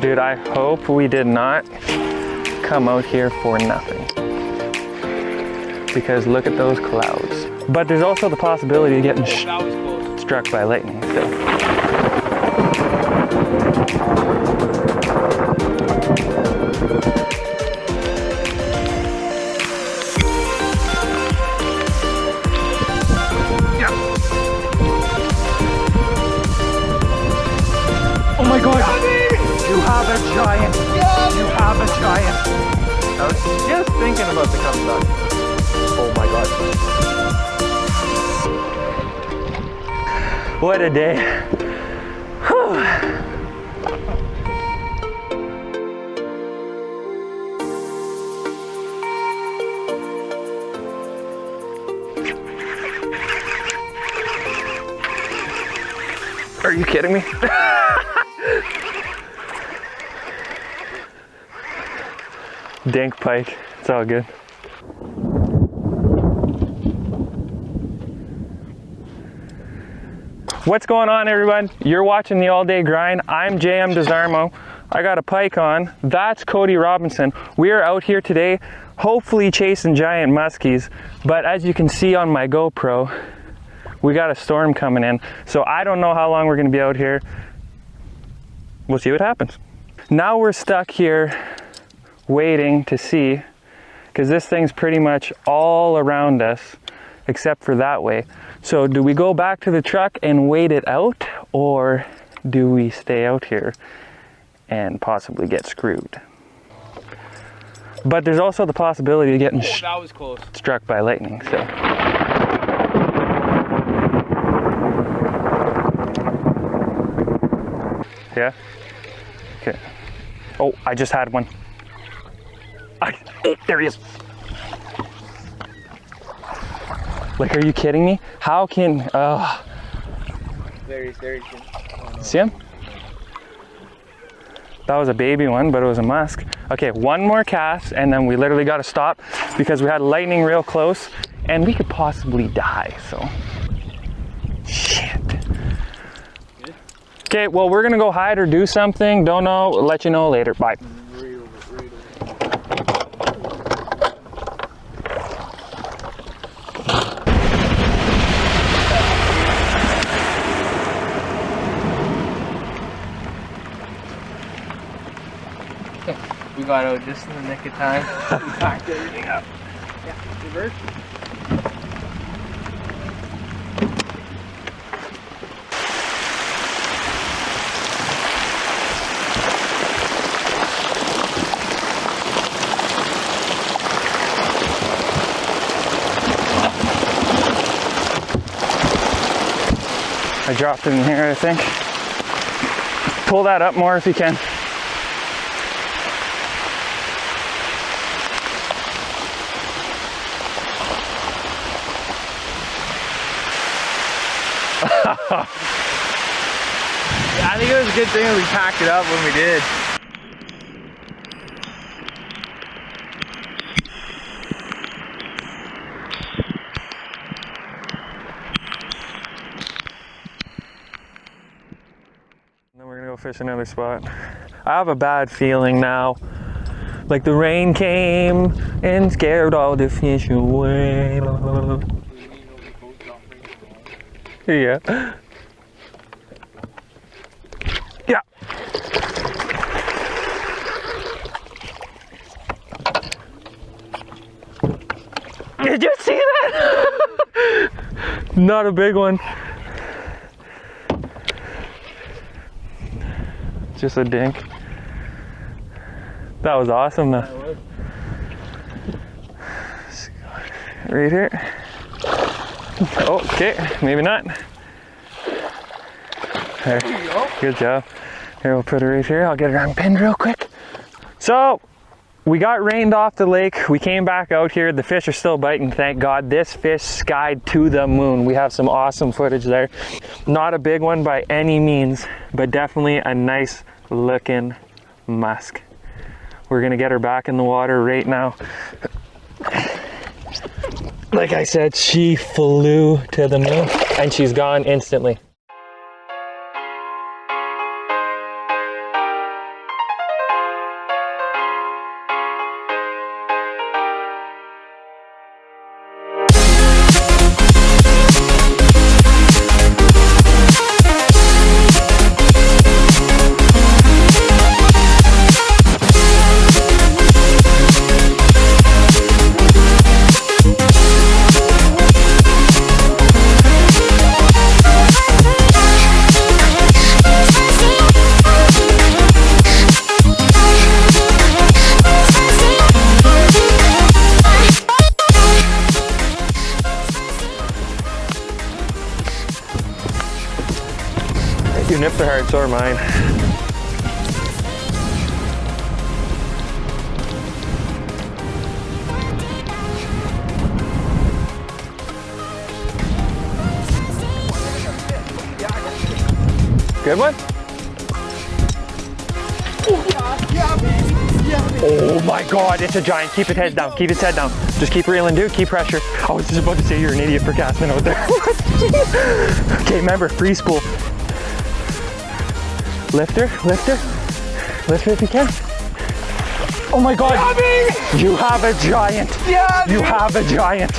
Dude, I hope we did not come out here for nothing. Because look at those clouds. But there's also the possibility of getting struck by lightning still. Oh my god! You have a giant! You have a giant! I was just thinking about the comeback. Oh my god. What a day. Whew. Are you kidding me? Dank pike, it's all good. What's going on, everyone? You're watching the All Day Grind. I'm JM Desarmo. I got a pike on. That's Cody Robinson. We are out here today, hopefully chasing giant muskies, but as you can see on my GoPro, we got a storm coming in. So I don't know how long we're gonna be out here. We'll see what happens. Now we're stuck here waiting to see, because this thing's pretty much all around us except for that way. So do we go back to the truck and wait it out, or do we stay out here and possibly get screwed? But there's also the possibility of getting that was close. Struck by lightning, so. Yeah? Okay. Oh, I just had one. Oh, there he is. Like, are you kidding me? How can, There he is. Oh, no. See him? That was a baby one, but it was a musk. Okay, one more cast, and then we literally got to stop because we had lightning real close, and we could possibly die, so. Shit. Okay, well, we're gonna go hide or do something. Don't know, we'll let you know later. Bye. We got out just in the nick of time. We packed everything up. Yeah, reverse. I dropped it in here, I think. Pull that up more if you can. Yeah, I think it was a good thing that we packed it up when we did. Then we're gonna go fish another spot. I have a bad feeling now. Like the rain came and scared all the fish away. Yeah. Yeah. Did you see that? Not a big one. Just a dink. That was awesome though. Right here. Oh, okay, maybe not. There. There you go. Good job. Here, we'll put it right here. I'll get it unpinned real quick. So, we got rained off the lake. We came back out here. The fish are still biting, thank God. This fish skied to the moon. We have some awesome footage there. Not a big one by any means, but definitely a nice looking musk. We're gonna get her back in the water right now. Like I said, she flew to the moon and she's gone instantly. Your nips are hard, so are mine. Good one? Oh my God, it's a giant. Keep it head down, keep its head down. Just keep reeling, dude, keep pressure. I was just about to say you're an idiot for casting out there. Okay, remember, free spool. Lift her, lift her. Lift her if you can. Oh my God, you have a giant. You have a giant.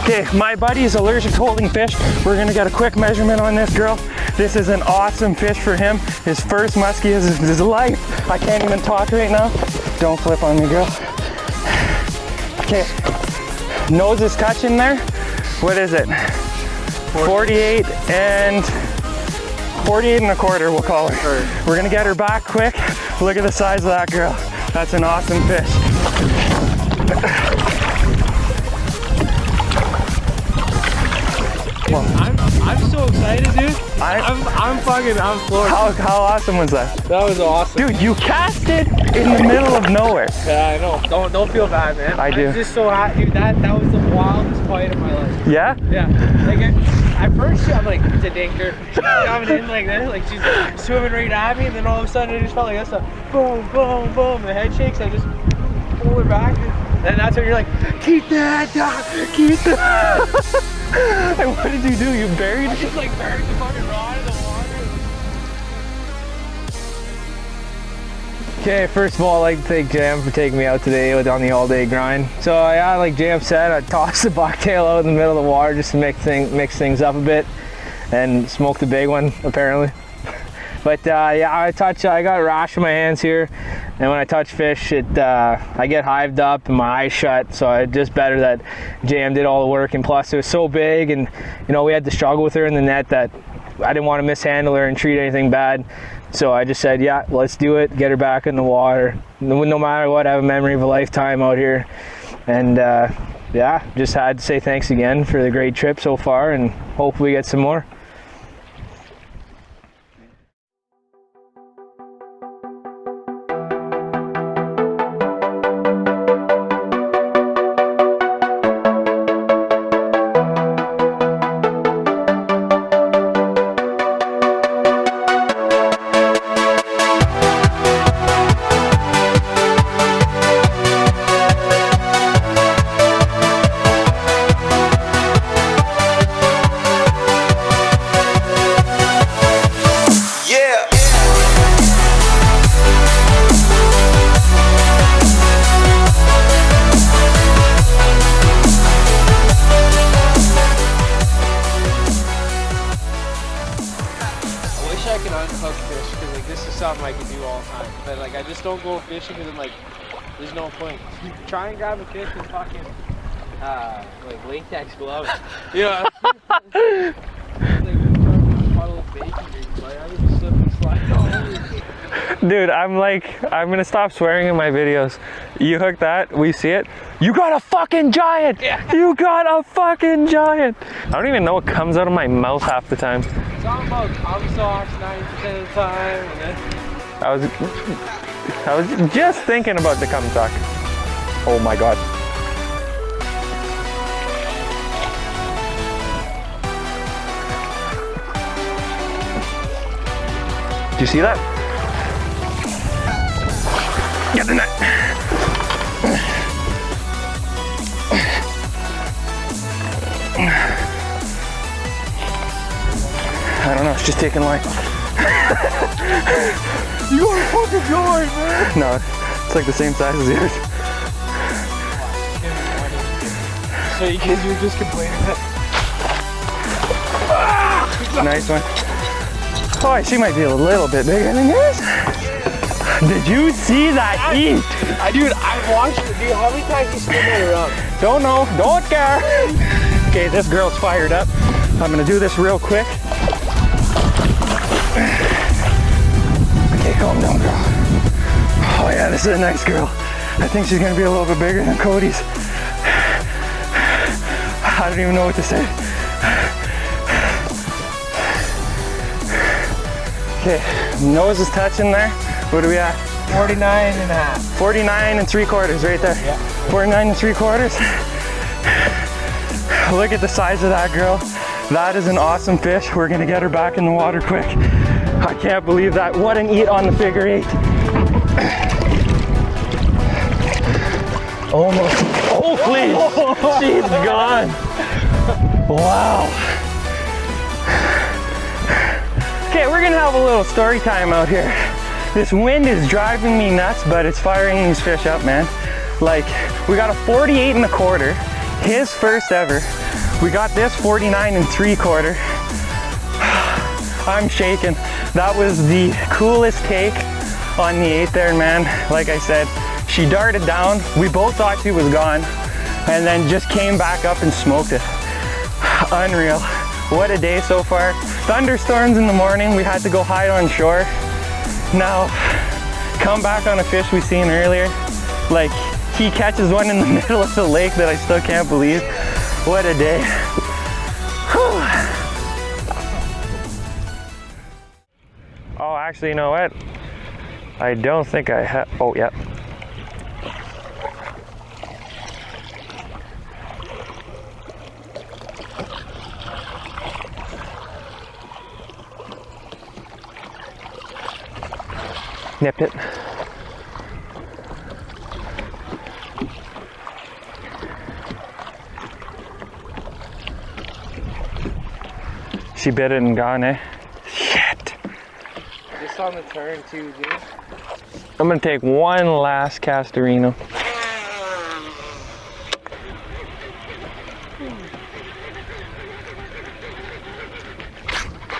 Okay, my buddy is allergic to holding fish. We're gonna get a quick measurement on this girl. This is an awesome fish for him. His first muskie of his life. I can't even talk right now. Don't flip on me, girl. Okay, nose is touching there. What is it? 48 and 48 and a quarter, we'll call her. We're gonna get her back quick. Look at the size of that girl. That's an awesome fish. I'm so excited, dude. I'm floored. How awesome was that? That was awesome. Dude, you cast it in the middle of nowhere. Yeah, I know. Don't feel bad, man. I do. I'm just so happy, dude. That was the wildest fight of my life. Yeah? Yeah. Like at first, I'm like, it's a dinker. She's coming in like this, like she's swimming right at me, and then all of a sudden, it just felt like this. Boom, boom, boom. The head shakes. I just pull her back. And that's when you're like, keep that, Doc, keep that. And what did you do? You buried I it? just like buried the fucking rod in the water. Okay, first of all, I'd like to thank Jam for taking me out today on the all-day grind. So yeah, like Jam said, I tossed the bucktail out in the middle of the water just to mix things up a bit, and smoked a big one apparently. But yeah, I got a rash in my hands here, and when I touch fish, I get hived up and my eyes shut. So it's just better that JM did all the work, and plus it was so big, and you know we had to struggle with her in the net that I didn't want to mishandle her and treat anything bad. So I just said, yeah, let's do it. Get her back in the water. No matter what, I have a memory of a lifetime out here, and yeah, just had to say thanks again for the great trip so far, and hope we get some more. I can do all the time, but like I just don't go fishing because I'm like, there's no point. Try and grab a fish with fucking like latex gloves. Yeah. Like puddle of bacon, like I would slip and slide all over. Dude, I'm gonna stop swearing in my videos. You hook that, we see it. You got a fucking giant! Yeah. You got a fucking giant! I don't even know what comes out of my mouth half the time. It's all about cum socks 90% of the time. And then I was just thinking about the cum sock. Oh my god. Did you see that? Get the net. I don't know, it's just taking line. you got a fucking giant, man! No, it's like the same size as yours. So you kids were just complaining that. Nice one. Oh, she might be a little bit bigger than yours. Did you see that eat? Dude, I watched it. Dude, how many times you spin that around? Don't know, don't care. Okay, this girl's fired up. I'm gonna do this real quick. Okay, calm down, girl. Oh yeah, this is a nice girl. I think she's gonna be a little bit bigger than Cody's. I don't even know what to say. Okay, nose is touching there. What are we at? 49.5. 49 3/4 right there. Yeah. 49 3/4. Look at the size of that girl. That is an awesome fish. We're gonna get her back in the water quick. I can't believe that. What an eat on the figure 8. Almost. Oh, please. She's gone. Wow. Okay, we're gonna have a little story time out here. This wind is driving me nuts, but it's firing these fish up, man. Like, we got a 48 1/4, his first ever. We got this 49 3/4. I'm shaking. That was the coolest take on the 8 there, man. Like I said, she darted down. We both thought she was gone, and then just came back up and smoked it. Unreal. What a day so far. Thunderstorms in the morning. We had to go hide on shore. Now, come back on a fish we seen earlier. Like, he catches one in the middle of the lake that I still can't believe. What a day. Whew. Oh, actually, you know what? I don't think I have. Oh, yeah. Nipped it. She bit it and gone, eh? Shit. Just on the turn too, dude. I'm gonna take one last castorino.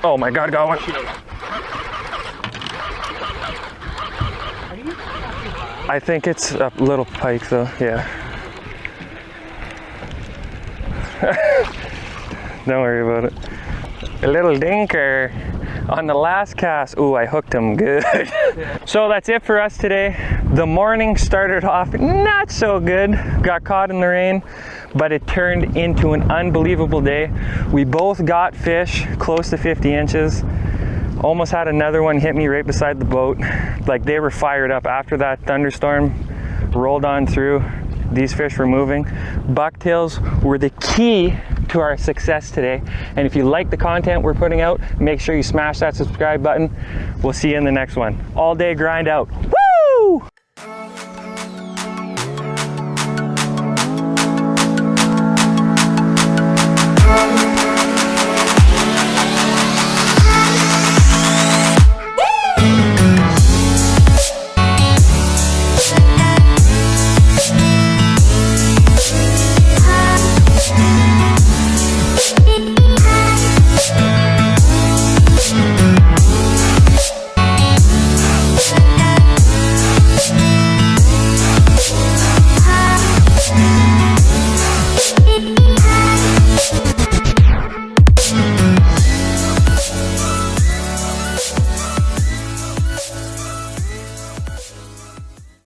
Oh my God, got one. I think it's a little pike though, yeah. Don't worry about it. A little dinker on the last cast. Ooh, I hooked him good. So that's it for us today. The morning started off not so good. Got caught in the rain, but it turned into an unbelievable day. We both got fish close to 50 inches. Almost had another one hit me right beside the boat. Like, they were fired up after that thunderstorm rolled on through. These fish were moving. Bucktails were the key to our success today. And if you like the content we're putting out, make sure you smash that subscribe button. We'll see you in the next one. All day grind out.